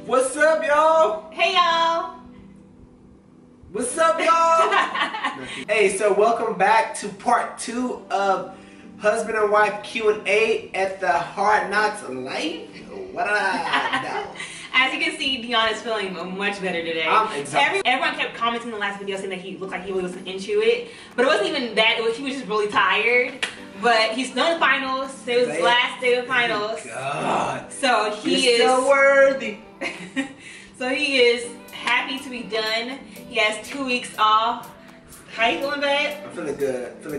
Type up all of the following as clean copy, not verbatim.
What's up, y'all? Hey, y'all. What's up, y'all? Hey, so welcome back to part 2 of husband and wife Q&A at the Hard Knocks Life. What I know. As you can see, Deon is feeling much better today. Everyone kept commenting in the last video saying that he looked like he really wasn't into it. But it wasn't even that. He was just really tired. But he's still in the finals. It was his last day of finals. God. So he is so worthy. So he is happy to be done. He has 2 weeks off. How you feeling, babe? I'm feeling good. But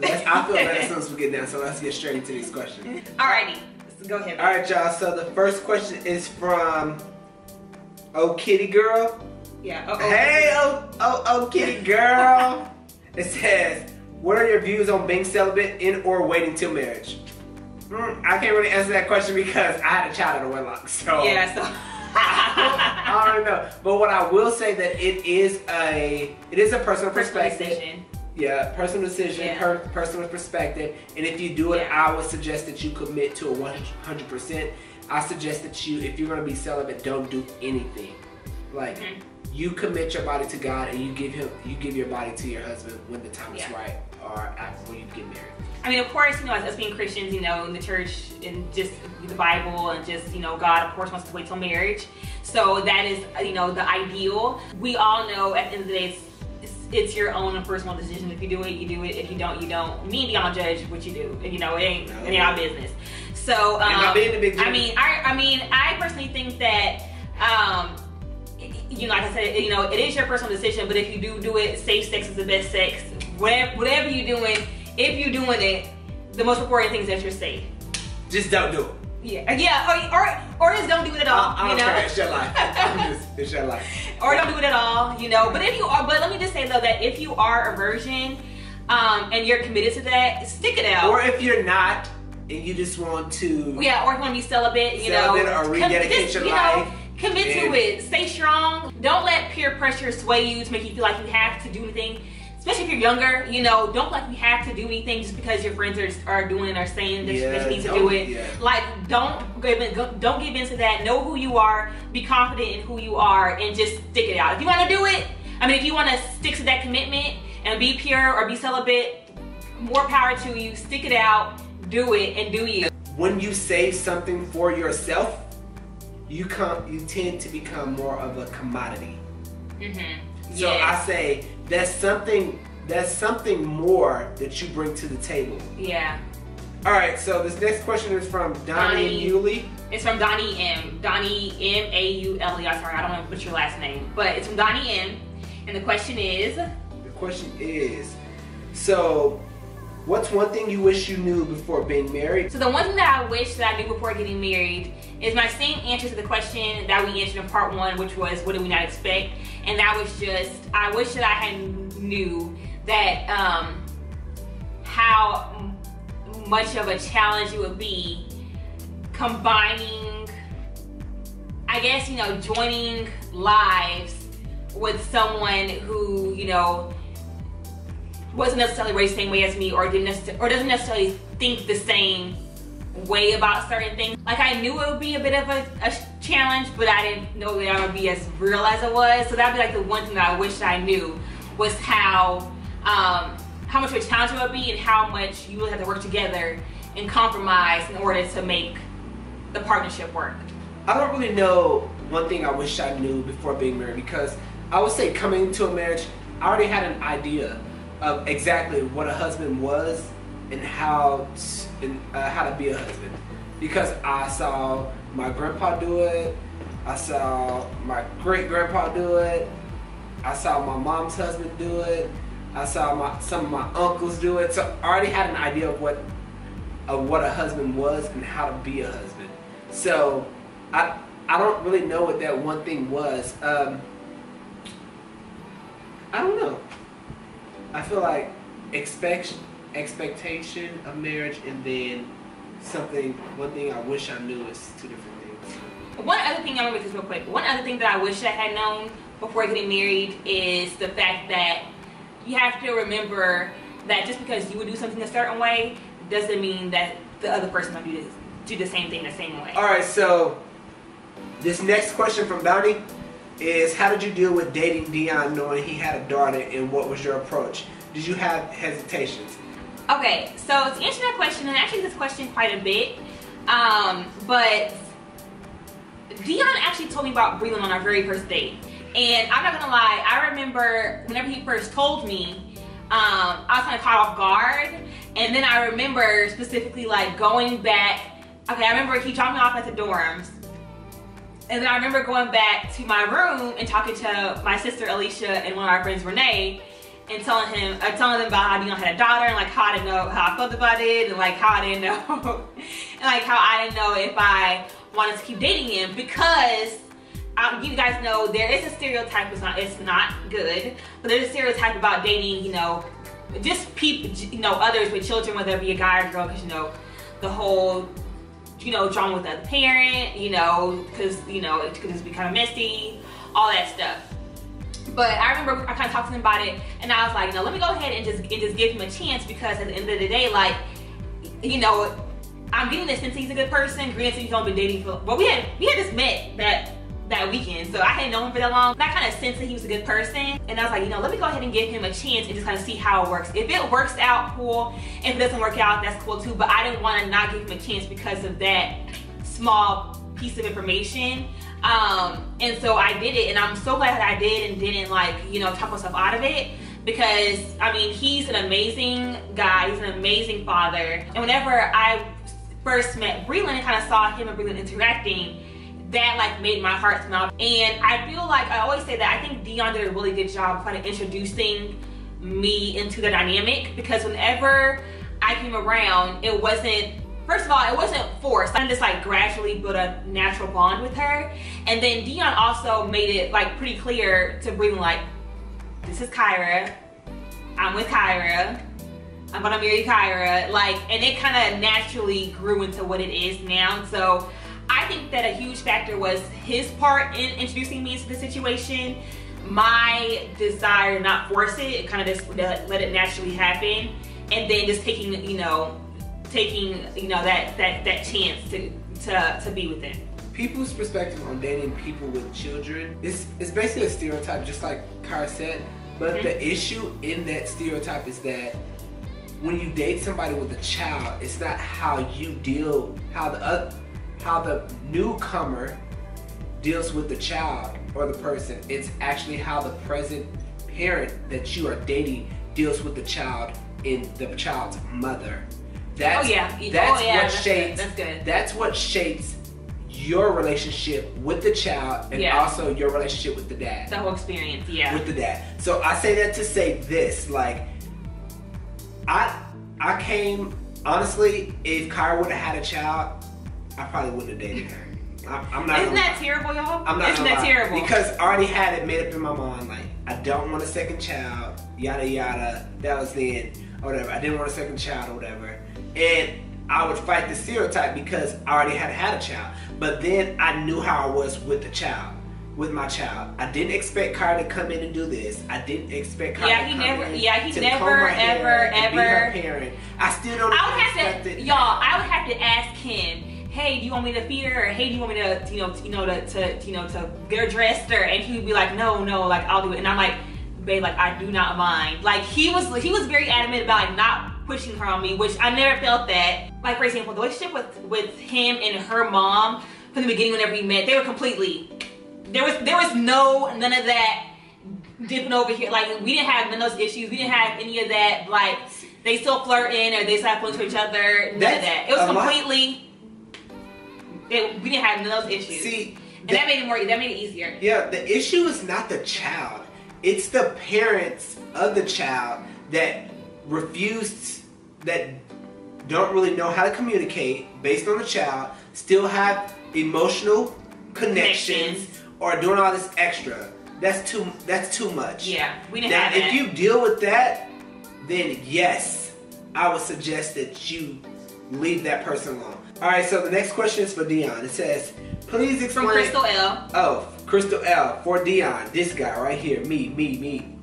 I feel better as soon as we get down. So let's get straight into these questions. Alrighty. Go ahead. All right, y'all. So the first question is from Oh Kitty Girl. Yeah. Hey, oh Kitty Girl. It says, "What are your views on being celibate in or waiting till marriage?" I can't really answer that question because I had a child out of wedlock. So yeah. So I don't know. But what I will say that it is a personal perspective. Decision. Yeah, personal decision, personal perspective. And if you do it, I would suggest that you commit to a 100%. I suggest that you, if you're going to be celibate, don't do anything. Like, you commit your body to God and you give your body to your husband when the time is right, or after when you get married. I mean, of course, as us being Christians, in the church and just the Bible and just, God, of course, wants to wait till marriage. So that is, the ideal. We all know at the end of the day, it's your own personal decision. If you do it, you do it. If you don't, you don't. Me and Deon judge what you do. It ain't our business. So, I personally think that, like I said, it is your personal decision. But if you do it, safe sex is the best sex. Whatever you're doing, if you're doing it, the most important thing is that you're safe. Just don't do it. Yeah, or just don't do it at all. I don't care. It's your life. It's your life. Or don't do it at all. But if you are, but let me just say though that if you are a virgin, and you're committed to that, stick it out. Or if you're not, and you just want to, or if you want to be celibate, or rededicate your life. Commit to it. Stay strong. Don't let peer pressure sway you to make you feel like you have to do anything. Especially if you're younger, don't feel like you have to do anything just because your friends are doing it or saying that you need to do it. Yeah. Like, don't give into that. Know who you are. Be confident in who you are, and just stick it out. If you want to do it, if you want to stick to that commitment and be pure or be celibate, more power to you. Stick it out. Do it and do you. When you save something for yourself, you tend to become more of a commodity. So I say that's something more that you bring to the table. Yeah. All right. So this next question is from Donnie and Yuli. It's from Donnie M. Donnie M-A-U-L-E. I'm sorry, I don't know what's your last name, but it's from Donnie M. And the question is. So, what's one thing you wish you knew before being married? So the one thing that I wish that I knew before getting married is my same answer to the question that we answered in part 1, which was, what do we not expect? And that was just, I wish that I had knew that how much of a challenge it would be combining, I guess, joining lives with someone who, wasn't necessarily raised the same way as me, or doesn't necessarily think the same way about certain things. Like, I knew it would be a bit of a challenge, but I didn't know that it would be as real as it was. So that'd be like the one thing that I wish I knew, was how much of a challenge it would be, and how much you would have to work together and compromise in order to make the partnership work. I don't really know one thing I wish I knew before being married, because I would say coming into a marriage, I already had an idea of exactly what a husband was and how to be a husband, because I saw my grandpa do it, I saw my great grandpa do it, I saw my mom's husband do it, I saw some of my uncles do it. So I already had an idea of what a husband was and how to be a husband. So I don't really know what that one thing was. I don't know. I feel like expectation of marriage, and then one thing I wish I knew is two different things. One other thing, I'm gonna make this real quick. One other thing that I wish I had known before getting married is the fact that you have to remember that just because you would do something a certain way doesn't mean that the other person will do the same thing the same way. All right, so This next question from Bounty is, how did you deal with dating Deon knowing he had a daughter, and what was your approach? Did you have hesitations? Okay, so to answer that question, and actually this question quite a bit, but Deon actually told me about Breland on our very first date. And I'm not gonna lie, I remember whenever he first told me, I was kind of caught off guard. And then I remember specifically like going back, okay, I remember he dropped me off at the dorms. And then I remember going back to my room and talking to my sister Alicia and one of our friends Renee, and telling them about how Deon had a daughter, and like how I didn't know how I felt about it, and like how I didn't know, and like how I didn't know if I wanted to keep dating him, because you guys know there is a stereotype. It's not good, but there's a stereotype about dating, you know, just people, you know, others with children, whether it be a guy or girl, because you know the whole, you know, drama with the other parent, you know, because you know it could just be kind of messy, all that stuff. But I remember I kind of talked to him about it, and I was like, you know, let me go ahead and just give him a chance, because at the end of the day, like, you know, I'm getting the sense that he's a good person. Granted, he's only been dating for, well, we had just met that weekend, so I hadn't known him for that long. And I kind of sensed that he was a good person, and I was like, you know, let me go ahead and give him a chance and just kind of see how it works. If it works out, cool. If it doesn't work out, that's cool too. But I didn't want to not give him a chance because of that small piece of information. And so I did it, and I'm so glad that I did and didn't, like, you know, talk myself out of it, because I mean, he's an amazing guy, he's an amazing father. And whenever I first met Breland and kind of saw him and Breland interacting, that like made my heart smile. And I feel like, I always say that I think Deon did a really good job of kind of introducing me into the dynamic, because whenever I came around, it wasn't, first of all, it wasn't forced. I just like gradually built a natural bond with her. And then Deon also made it like pretty clear to Breland, like, this is Kyra, I'm with Kyra, I'm gonna marry Kyra, like, and it kind of naturally grew into what it is now. So I think that a huge factor was his part in introducing me into the situation. My desire to not force it, kind of just let it naturally happen, and then just taking that chance to be with him. People's perspective on dating people with children is basically a stereotype, just like Kyra said. But the issue in that stereotype is that when you date somebody with a child, it's not how you deal, how the newcomer deals with the child or the person. It's actually how the present parent that you are dating deals with the child and the child's mother. That's what shapes your relationship with the child, and also your relationship with the dad. The whole experience, with the dad. So I say that to say this, like, I came, honestly, if Kyra would have had a child, I probably wouldn't have dated her. I'm not. Isn't that terrible, y'all? Isn't that terrible? Because I already had it made up in my mind, like, I don't want a second child, yada yada. That was then, or whatever. I didn't want a second child, or whatever. And I would fight the stereotype because I already had a child. But then I knew how I was with the child, with my child. I didn't expect Kyra to come in and do this. I didn't expect Kyra to come in to comb her hair and be her parent. I still don't expect it. Y'all, I would have to ask him, hey, do you want me to feed her? Or hey, do you want me to, to get her dressed? Or, and he would be like, no, like, I'll do it. And I'm like, babe, like, I do not mind. Like, he was very adamant about, like, not pushing her on me, which I never felt that. Like, for example, the relationship with him and her mom from the beginning, whenever we met, they were completely, there was none of that dipping over here. Like, we didn't have none of those issues. We didn't have any of that, like, they still flirting or they still have feelings for each other. None of that. It was completely, we didn't have none of those issues. See, and that made it easier. Yeah, the issue is not the child. It's the parents of the child that that don't really know how to communicate based on the child, still have emotional connections, or doing all this extra. That's too much. Yeah, we didn't have that. If you deal with that, then yes, I would suggest that you leave that person alone. Alright, so the next question is for Deon. It says, please explain. From Crystal L. Oh, Crystal L. For Deon. This guy right here. Me.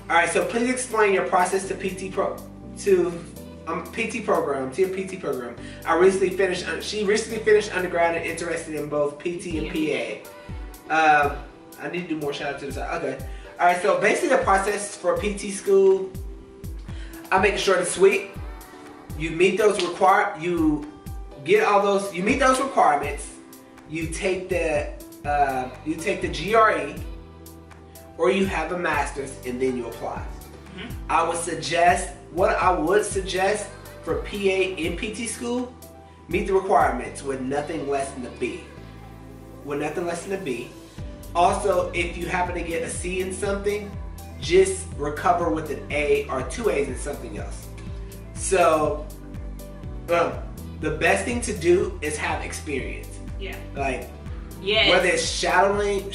Alright, so please explain your process to I'm PT program, TIA PT program. She recently finished undergrad and interested in both PT and PA. I need to do more shout out to this. Okay. All right, so basically the process for PT school, I make it short and sweet. You meet those you meet those requirements. You take the GRE, or you have a master's, and then you apply. I would suggest for PA in PT school, meet the requirements with nothing less than a B. Also, if you happen to get a C in something, just recover with an A or 2 A's in something else. So, the best thing to do is have experience. Yeah. Like, yes. Whether it's shadowing,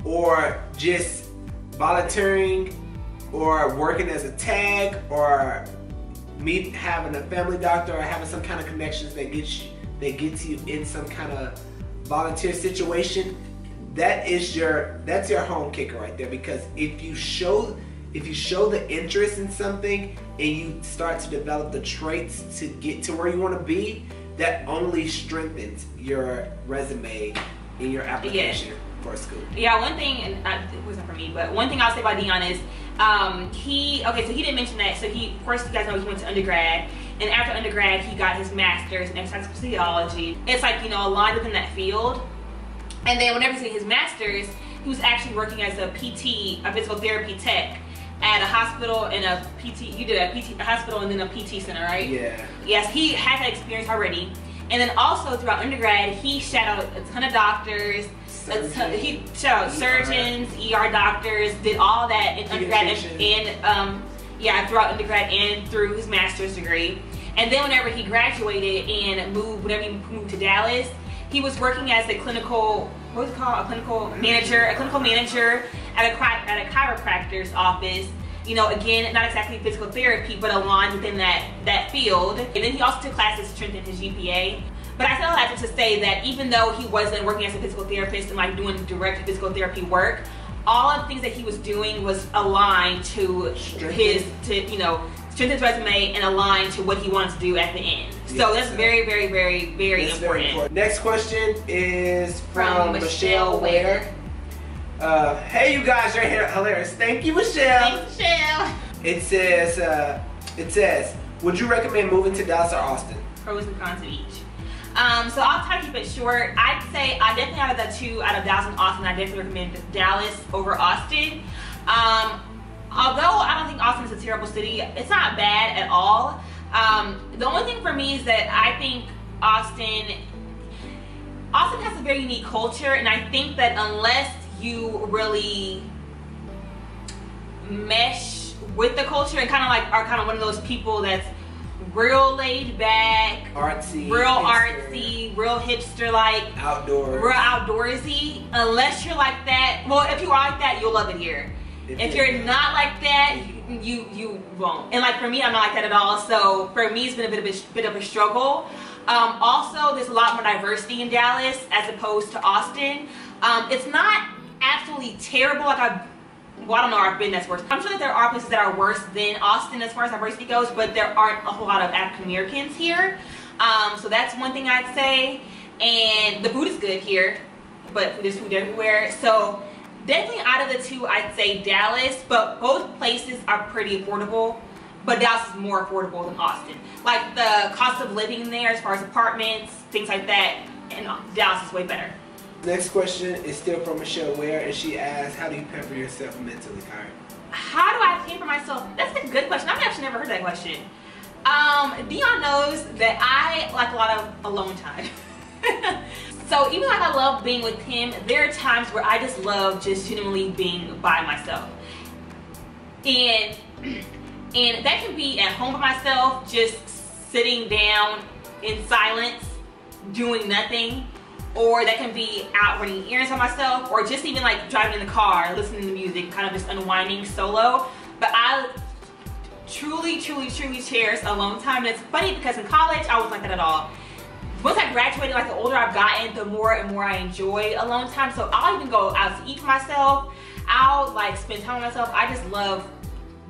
or just volunteering, or working as a tag, or having a family doctor, or having some kind of connections that gets you in some kind of volunteer situation. That's your home kicker right there. Because if you show the interest in something and you start to develop the traits to get to where you want to be, that only strengthens your resume in your application for school. Yeah, one thing, and it wasn't for me, but one thing I'll say about Deon is, so he didn't mention that. So of course, you guys know he went to undergrad, and after undergrad, he got his master's in exercise physiology. It's like, a lot within that field. And then whenever he did his master's, he was actually working as a PT, a physical therapy tech, at a hospital and a PT. You did a hospital and then a PT center, right? Yeah. Yes, he had that experience already. And then also throughout undergrad, he shadowed a ton of doctors. He shadowed surgeons, ER doctors, did all that in undergrad and throughout undergrad and through his master's degree. And then whenever he graduated and moved to Dallas, he was working as a clinical manager at a chiropractor's office. Again, not exactly physical therapy, but aligned within that field. And then he also took classes to strengthen his GPA. But I still have to say that even though he wasn't working as a physical therapist and like doing direct physical therapy work, all of the things that he was doing was aligned to strengthen his resume and aligned to what he wants to do at the end. So that's very, very, very, very important. Next question is from Michelle Ware. Hey, you guys, you're hilarious. Thank you, Michelle. Thanks, Michelle. It says, would you recommend moving to Dallas or Austin? Pros and cons of each. So I'll try to keep it short. I'd say I definitely out of the two, out of Dallas and Austin, I definitely recommend Dallas over Austin. Although I don't think Austin is a terrible city, it's not bad at all. The only thing for me is that I think Austin has a very unique culture, and I think that unless you really mesh with the culture and are kind of one of those people that's real laid back, real hipster, like real outdoorsy. Unless you're like that, well, if you are like that, you'll love it here. If you're not like that, you won't. And like for me, I'm not like that at all. So for me, it's been a bit of a struggle. Also, there's a lot more diversity in Dallas as opposed to Austin. It's not absolutely terrible. I don't know where I've been that's worse. I'm sure that there are places that are worse than Austin as far as diversity goes, but there aren't a whole lot of African Americans here. So that's one thing I'd say. And the food is good here, but there's food everywhere. So definitely out of the two, I'd say Dallas, but both places are pretty affordable. But Dallas is more affordable than Austin. Like the cost of living there as far as apartments, things like that, and Dallas is way better. Next question is still from Michelle Ware, and she asks, how do you pamper yourself mentally, Kyra? How do I pamper myself? That's a good question. I've actually never heard that question. Deon knows that I like a lot of alone time. So even though I love being with him, there are times where I just love just genuinely being by myself. And that can be at home by myself, just sitting down in silence, doing nothing. Or that can be out running errands by myself, or just even like driving in the car, listening to music, kind of just unwinding solo. But I truly cherish alone time. And it's funny because in college, I wasn't like that at all. Once I graduated, like the older I've gotten, the more and more I enjoy alone time. So I'll even go out to eat for myself. I'll like spend time with myself. I just love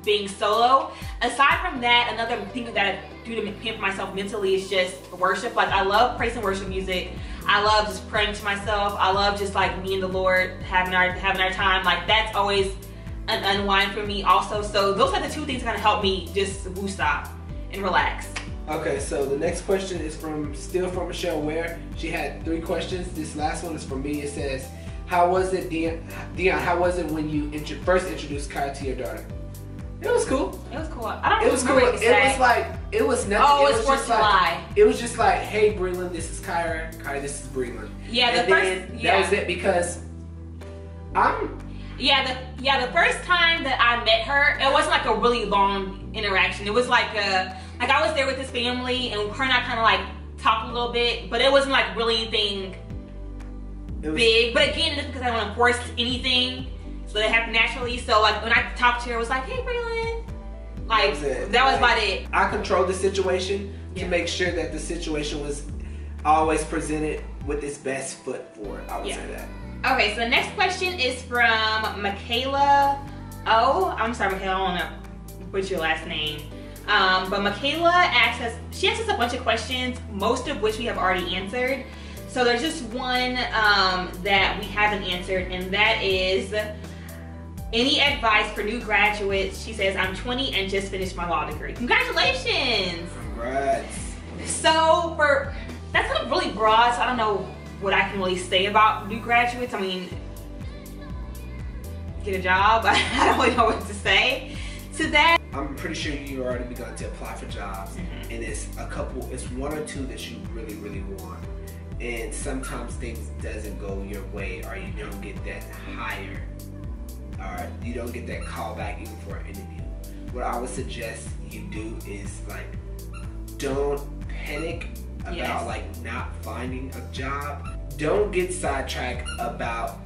being solo. Aside from that, another thing that I do to pamper myself mentally is just worship. Like, I love praise and worship music. I love just praying to myself. I love just like me and the Lord having our time. Like, that's always an unwind for me also. So those are the two things that kind of help me just woosah and relax. Okay, so the next question is still from Michelle Ware. She had 3 questions. This last one is from me. It says, how was it, Deon, how was it when you first introduced Kyra to your daughter? It was cool. It was cool. I don't It was cool. It was like, it was nothing. Oh, it was 4th of July. It was just like, hey, Breland, this is Kyra. Kyra, this is Breland. Yeah, that was it, because the first time that I met her, it wasn't like a really long interaction. It was like I was there with this family, and her and I kind of like talked a little bit, but it wasn't like really anything big. But again, it's because I don't want to force anything, so it happened naturally. So like when I talked to her, it was like, hey, Breland. Like, that was about it. I controlled the situation to make sure that the situation was always presented with its best foot forward. I would say that. Okay, so the next question is from Michaela. Oh, I'm sorry, Michaela, I don't know what's your last name. But Michaela asks us a bunch of questions, most of which we have already answered. So there's just one that we haven't answered, and that is, any advice for new graduates? She says, I'm 20 and just finished my law degree. Congratulations! Congrats. So that's kind of really broad, so I don't know what I can really say about new graduates. I mean, get a job. I don't really know what to say to that. I'm pretty sure you already begun to apply for jobs, and it's one or two that you really, really want. And sometimes things doesn't go your way, or you don't get that hire, or you don't get that call back even for an interview. What I would suggest you do is, like, don't panic about like not finding a job. Don't get sidetracked about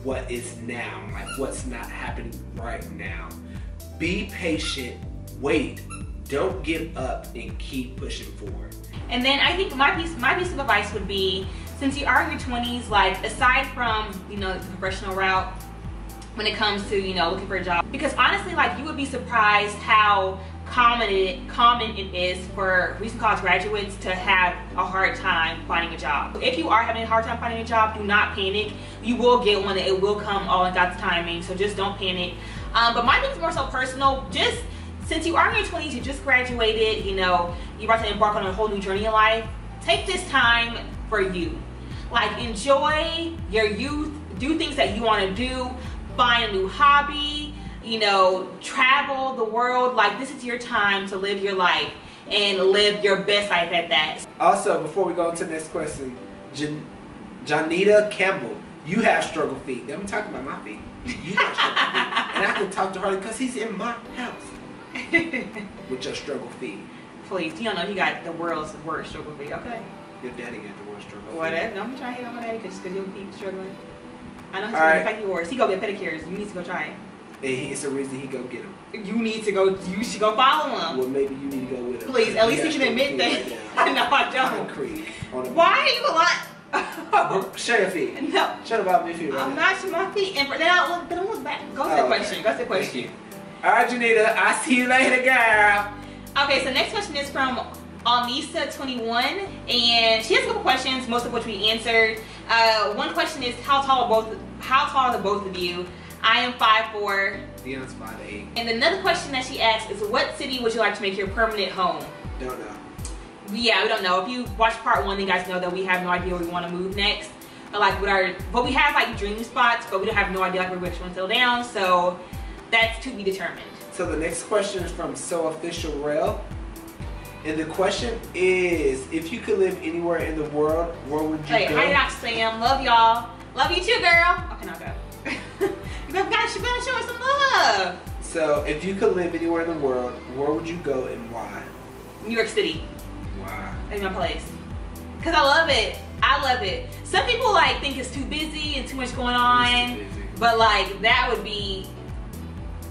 what is now, like what's not happening right now. Be patient, wait, don't give up, and keep pushing forward. And then I think my piece of advice would be, since you are in your 20s, like, aside from, you know, the professional route, when it comes to, you know, looking for a job, because honestly, like, you would be surprised how common it is for recent college graduates to have a hard time finding a job. If you are having a hard time finding a job, do not panic. You will get one. It will come all in God's timing, so just don't panic. But my thing is more so personal. Just since you are in your 20s, you just graduated, you know, you're about to embark on a whole new journey in life, take this time for you. Like, enjoy your youth, do things that you want to do, find a new hobby, you know, travel the world. Like, this is your time to live your life and live your best life at that. Also, before we go on to the next question, Janita Campbell, you have struggle feet. I'm talking about my feet. You got struggle feet. And I can talk to Harley because he's in my house with your struggle feet. Please, you don't know he got the world's worst struggle feet, okay? Your daddy got the worst struggle feet. Whatever. I'm trying to hit on my daddy because your feet struggling. I know he's going to affect yours. He go get pedicures. You need to go try it. And it's the reason he go get him. You should go follow him. Well, maybe you need to go with him. Please, at least he can admit that. No, I don't. Concrete. Why are you lying? Show your feet. No. Show about my feet right I'm now. not showing my feet. And don't look back. Go to the question. Go to the question. All right, Janita. I see you later, girl. Okay, so next question is from Alnisa21, and she has a couple questions, most of which we answered. One question is, how tall are the both of you? I am 5'4". Deon's 5'8". And another question that she asks is, what city would you like to make your permanent home? Don't know. Yeah, we don't know. If you watch part 1, you guys know that we have no idea where we want to move next. But like but we have like dream spots, but we don't have no idea like where we want to settle down. So that's to be determined. So the next question is from So Official Rail. And the question is, if you could live anywhere in the world, where would you go? Hi, Dr. Sam. Love y'all. Love you too, girl. Okay, now go. You gotta show us some love. So, if you could live anywhere in the world, where would you go and why? New York City. Why? That's my place. Cause I love it. I love it. Some people like think it's too busy and too much going on, but like that would be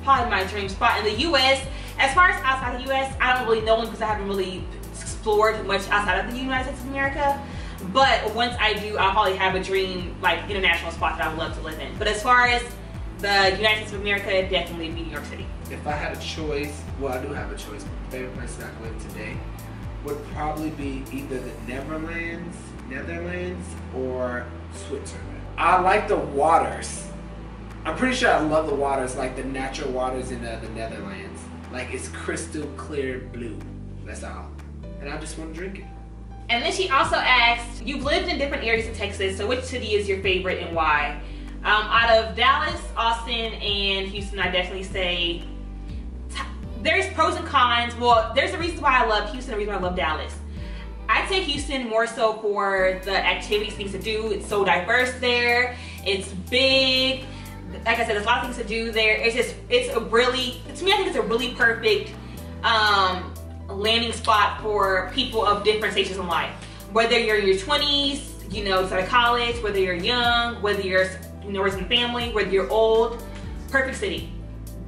probably my dream spot in the U.S. As far as outside the U.S., I don't really know because I haven't really explored much outside of the United States of America. But once I do, I'll probably have a dream, like, international spot that I would love to live in. But as far as the United States of America, definitely be New York City. If I had a choice, well, I do have a choice. My favorite place that I go today would probably be either the Netherlands, or Switzerland. I like the waters. I'm pretty sure I love the waters, like the natural waters in the Netherlands. Like it's crystal clear blue. That's all. And I just want to drink it. And then she also asked, you've lived in different areas of Texas, so which city is your favorite and why? Out of Dallas, Austin, and Houston, I definitely say there's pros and cons. Well, there's a reason why I love Houston, a reason why I love Dallas. I'd say Houston more so for the activities, things to do. It's so diverse there. It's big. Like I said, there's a lot of things to do there. To me, I think it's a really perfect landing spot for people of different stages in life. Whether you're in your 20s, you know, start college, whether you're young, whether you're, you know, raising a family, whether you're old, perfect city.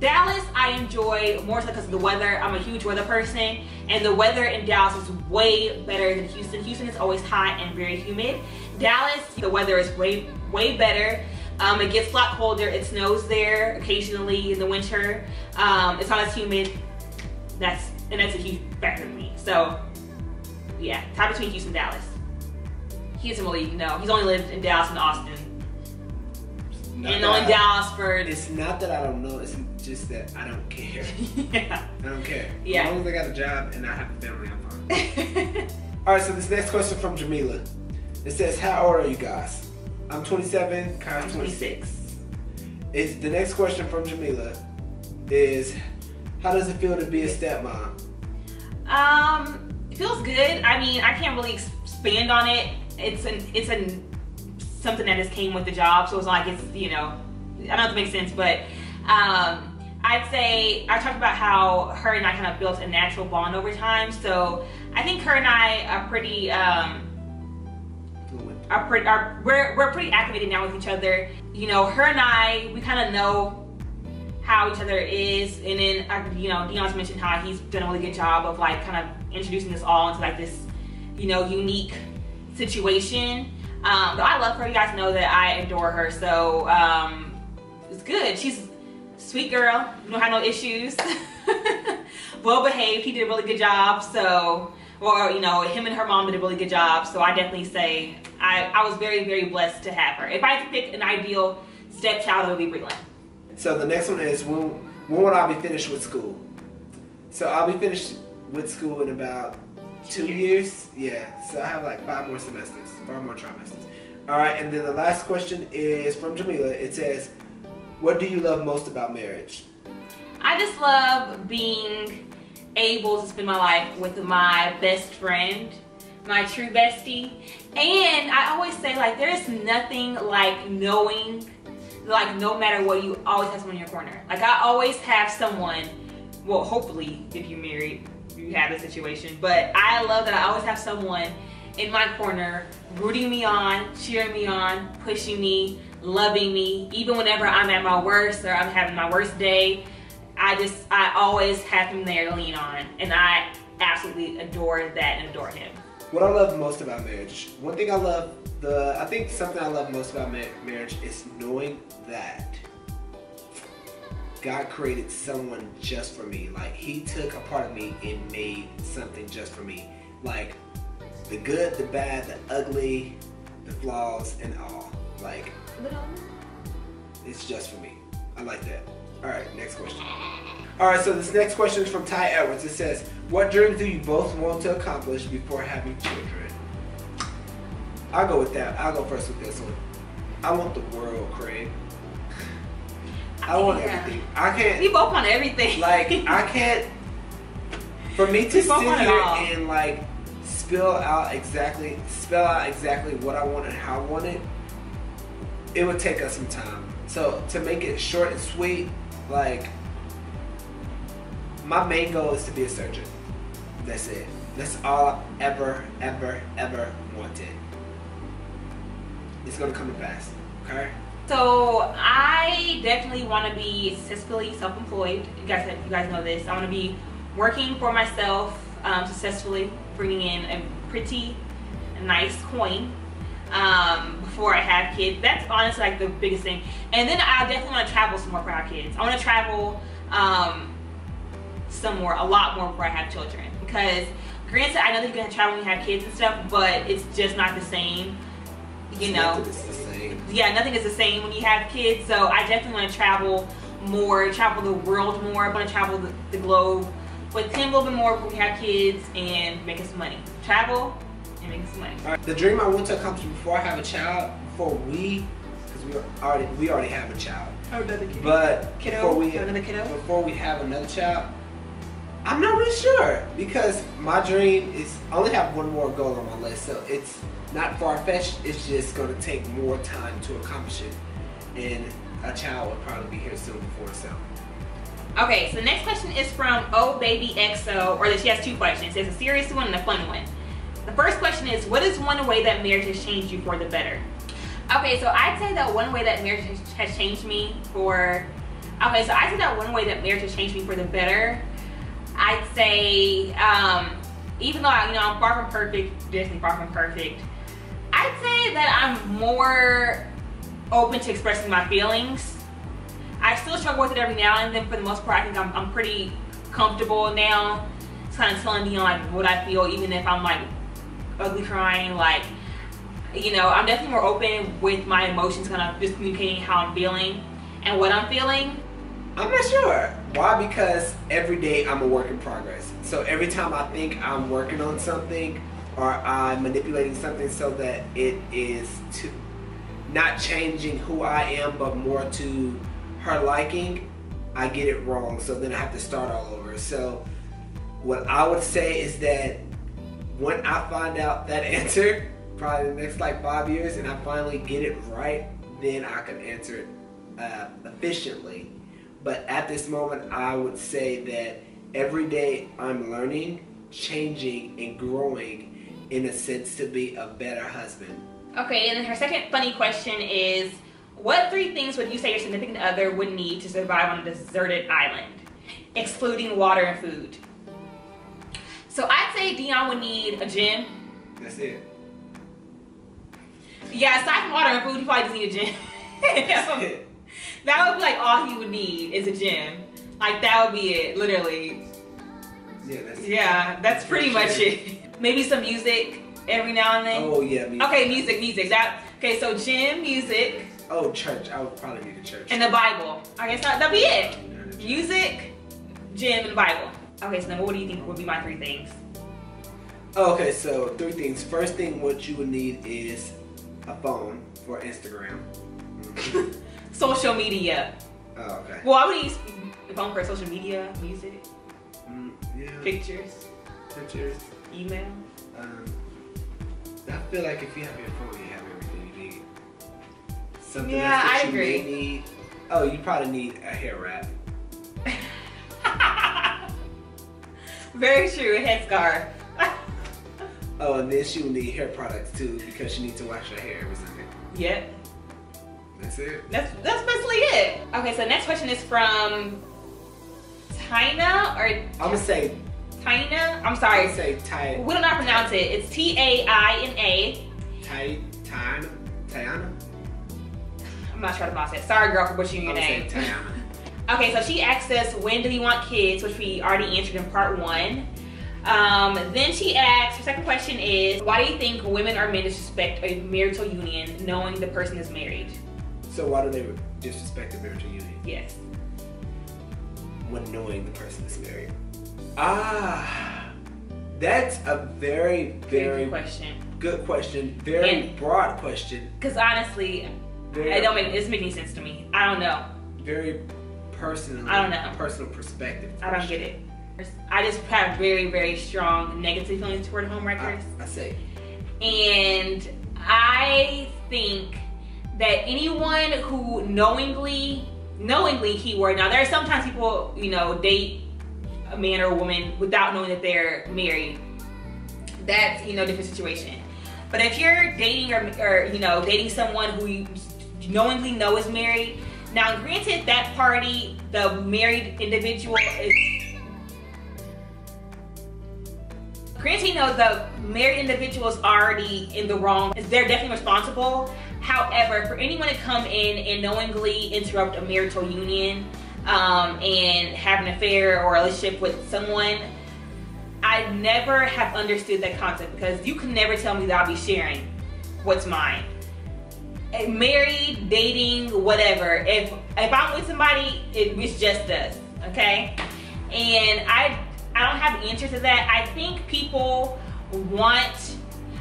Dallas, I enjoy more so because of the weather. I'm a huge weather person, and the weather in Dallas is way better than Houston. Houston is always hot and very humid. Dallas, the weather is way better. It gets a lot colder. It snows there occasionally in the winter. It's not as humid. That's a huge factor to me. So, yeah, tie between Houston and Dallas. He doesn't really know. He's only lived in Dallas and Austin. And only Dallas for... It's not that I don't know. It's just that I don't care. Yeah. I don't care. Yeah. As long as I got a job and I have a family, I'm fine. All right, so this next question from Jamila. It says, how old are you guys? I'm 27, Kyra's 26. The next question from Jamila is, how does it feel to be a stepmom? It feels good. I mean, I can't really expand on it. It's something that just came with the job, so it's like it's, you know, I don't know if it makes sense, but I'd say I talked about how her and I kind of built a natural bond over time. So I think her and I are pretty we're pretty acclimated now with each other. You know, her and I, we kind of know how each other is, and then you know, Deon's mentioned how he's done a really good job of like kind of introducing us all into like this, you know, unique situation. But I love her. You guys know that I adore her, so it's good. She's a sweet girl. We don't have no issues. Well behaved. He did a really good job. So, or you know, him and her mom did a really good job. So I definitely say I was very blessed to have her. If I had to pick an ideal stepchild, it would be Breland. So the next one is, when will I be finished with school? So I'll be finished with school in about 2 years. Yeah, so I have like 5 more semesters, 5 more trimesters. All right, and then the last question is from Jamila. It says, what do you love most about marriage? I just love being able to spend my life with my best friend, my true bestie. And I always say, like, there's nothing like knowing, like, no matter what, you always have someone in your corner. Like, I always have someone, well, hopefully, if you're married, you have a situation, but I love that I always have someone in my corner rooting me on, cheering me on, pushing me, loving me. Even whenever I'm at my worst or I'm having my worst day, I always have him there to lean on, and I absolutely adore that and adore him. What I love most about marriage, one thing I think something I love most about marriage is knowing that God created someone just for me. Like, he took a part of me and made something just for me. Like, the good, the bad, the ugly, the flaws, and all. Like, it's just for me. I like that. All right, next question. All right, so this next question is from Ty Edwards. It says, what dreams do you both want to accomplish before having children? I'll go with that. I'll go first with this one. I want the world, Craig. I want everything. I can't. We both want everything. Like, I can't. For me to sit here and like spell out exactly what I want and how I want it, it would take us some time. So to make it short and sweet, like, my main goal is to be a surgeon. That's it. That's all I've ever wanted. It's gonna come to pass. Okay. So I definitely want to be successfully self-employed. You guys know this. I want to be working for myself, successfully, bringing in a pretty nice coin before I have kids. That's honestly like the biggest thing. And then I definitely want to travel some more for our kids. I want to travel a lot more before I have children. Because granted, I know that you can travel when you have kids and stuff, but it's just not the same. You know, nothing is the same. Yeah, nothing is the same when you have kids. So I definitely want to travel more, travel the world more. I want to travel the globe with him a little bit more before we have kids and making some money. Travel and making some money. All right. The dream I want to accomplish before I have a child, because we already have a child. Oh, another kiddo. But Kiddo? before we have another child, I'm not really sure, because my dream is I only have one more goal on my list, so it's not far-fetched. It's just going to take more time to accomplish it, and a child will probably be here soon before so. Okay, so the next question is from Oh Baby XO, or she has two questions. There's a serious one and a fun one. The first question is, what is one way that marriage has changed you for the better? Okay, so I'd say that one way that marriage has changed me for the better. I'd say, even though I'm far from perfect, definitely far from perfect, I'd say that I'm more open to expressing my feelings. I still struggle with it every now and then. For the most part, I think I'm pretty comfortable now. It's kind of telling Deon like what I feel, even if I'm like ugly crying. Like, I'm definitely more open with my emotions, kind of just communicating how I'm feeling and what I'm feeling. I'm not sure. Why? Because every day I'm a work in progress. So every time I think I'm working on something or I'm manipulating something so that it is not changing who I am, but more to her liking, I get it wrong. So then I have to start all over. So what I would say is that when I find out that answer, probably the next like 5 years, and I finally get it right, then I can answer it efficiently. But at this moment, I would say that every day I'm learning, changing, and growing in a sense to be a better husband. Okay, and then her second funny question is, what 3 things would you say your significant other would need to survive on a deserted island, excluding water and food? So I'd say Deon would need a gym. That's it. Yeah, aside from water and food, he probably just need a gym. That's it. That would be like all he would need is a gym. Like that would be it, literally. Yeah, that's pretty much it. Maybe some music every now and then. Oh yeah, music. Okay, music. Okay, so gym, music. Oh, church. I would probably need a church. And the Bible. I guess that'd be it. Music, gym, and the Bible. Okay, so then what do you think would be my 3 things? Okay, so 3 things. First thing, what you would need is a phone for Instagram. Social media. Oh, okay. Well, I would use the phone for social media, music, yeah. pictures, email. I feel like if you have your phone, you have everything you need. Something Yeah, else that I you agree. may need. Oh, you probably need a hair wrap. Very true, a headscarf. Oh, and then she will need hair products too because she needs to wash her hair every Sunday. Yep. That's it. That's basically it. Okay, so next question is from Tina or I'm gonna say Tina. I'm sorry. I'm gonna say Ty. We don't know how to pronounce it. It's Taina. Tiana. I'm not sure to pronounce it. Sorry, girl, for butchering your name. Say Tiana. Okay, so she asked us, when do we want kids, which we already answered in part 1. Then she asked, her second question is, why do you think women or men disrespect a marital union knowing the person is married? So why do they disrespect the marital union? Yes. When knowing the person is married. That's a very good question. Good question. Very broad question. Because honestly, it's making sense to me. I don't know. Very personal. I don't know. Personal perspective. I don't get it. I just have very, very strong negative feelings toward homewreckers. I see. And I think that anyone who knowingly keyword, now there are sometimes people, date a man or a woman without knowing that they're married. That's, different situation. But if you're dating or dating someone who you knowingly know is married, now granted that party, the married individual is, granted, the married individual is already in the wrong. They're definitely responsible. However, for anyone to come in and knowingly interrupt a marital union and have an affair or a relationship with someone, I never have understood that concept, because you can never tell me that I'll be sharing what's mine. Married, dating, whatever. If I'm with somebody, it's just us, okay? And I don't have the answer to that. I think people want.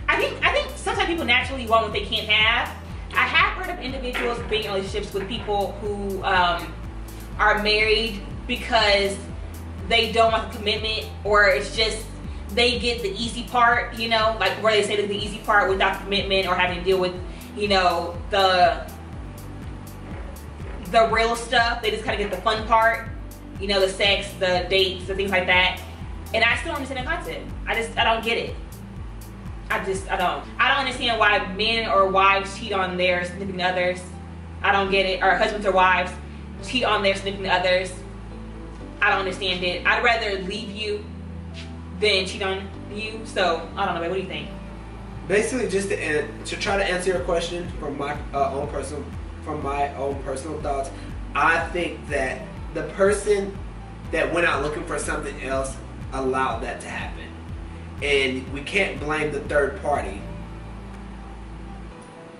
I think sometimes people naturally want what they can't have. I have heard of individuals being in relationships with people who are married because they don't want the commitment, or it's just they get the easy part, you know, like where they say that the easy part without commitment or having to deal with, you know, the real stuff. They just kind of get the fun part, you know, the sex, the dates, the things like that. And I still don't understand the concept. I don't get it. I don't understand why men or wives cheat on their significant others. I don't get it. Or husbands or wives cheat on their significant others. I don't understand it. I'd rather leave you than cheat on you. So I don't know. What do you think? Basically, just to try to answer your question from my own personal thoughts, I think that the person that went out looking for something else allowed that to happen, and we can't blame the third party.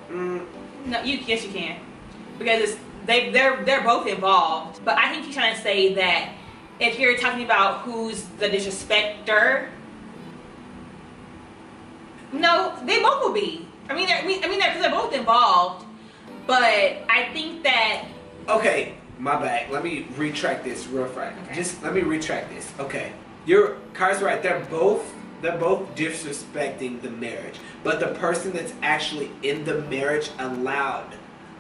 No, yes you can, because they're both involved. But I think you're trying to say that if you're talking about who's the disrespecter, no, they both will be. They're both involved. But I think that. Okay, my bad. Let me retract this real fast. Okay. Just let me retract this. Okay, Kyra's right. They're both disrespecting the marriage, but the person that's actually in the marriage allowed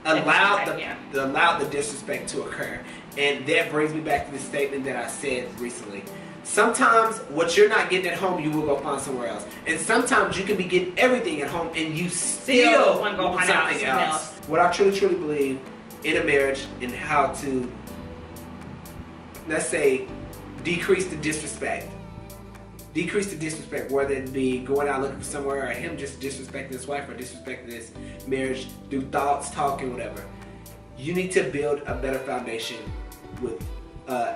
the disrespect to occur. And that brings me back to the statement that I said recently. Sometimes what you're not getting at home, you will go find somewhere else. And sometimes you can be getting everything at home and you still want to go want find something else. What I truly believe in a marriage, and how to, let's say, decrease the disrespect, whether it be going out looking for somewhere, or him just disrespecting his wife, or disrespecting his marriage through thoughts, talking, whatever. You need to build a better foundation with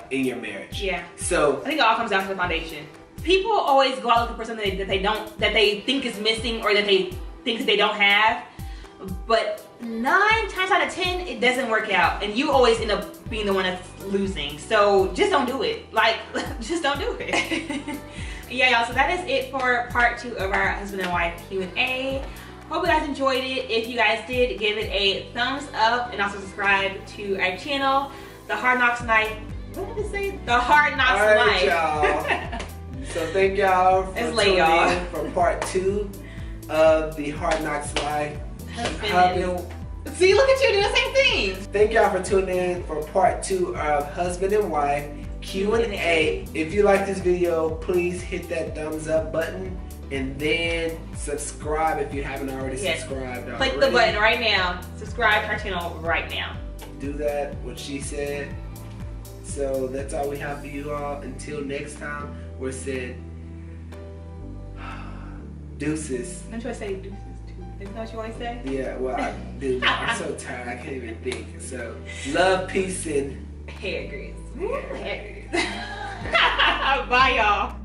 in your marriage. Yeah. So I think it all comes down to the foundation. People always go out looking for something that they think is missing, or that they think that they don't have. But 9 times out of 10, it doesn't work out, and you always end up being the one that's losing. So just don't do it. Like, just don't do it. Yeah, y'all. So that is it for part 2 of our husband and wife Q&A. Hope you guys enjoyed it. If you guys did, give it a thumbs up, and also subscribe to our channel, The Hard Knocks Life. What did it say? The Hard Knocks Life. Y'all. So thank y'all for tuning in for part 2 of The Hard Knocks Life. See, look at you doing the same thing. Thank y'all for tuning in for part 2 of Husband and Wife Q&A. If you like this video, please hit that thumbs up button, and then subscribe if you haven't already subscribed. Click the button right now. Subscribe to our channel right now. Do that, what she said. So that's all we have for you all. Until next time, we're saying deuces. Don't you want to say deuces too? Isn't that what you want to say? Yeah, well, I do. I'm so tired, I can't even think. So, love, peace, and hair grease. Bye, y'all.